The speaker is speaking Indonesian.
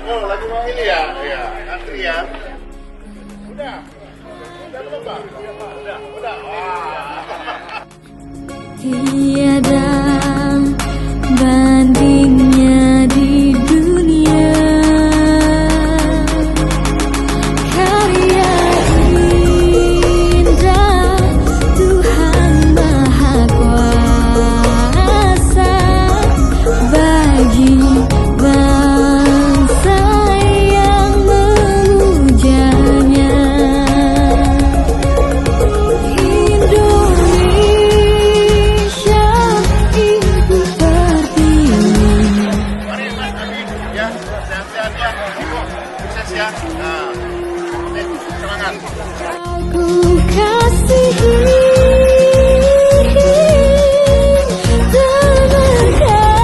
Oh, lagi mau ini ya? Iya, antri ya. Udah. Udah belum, Bang? Udah. Wah. Tiada bandingnya di dunia karya indah Tuhan Maha Kuasa bagi bangsa yang memujanya. Indonesia ibu pertiwi. Mari Mas Abi, ya, sehat-sehat ya. Ibu, sukses ya. Nah, semangat. Aku kasihi tanah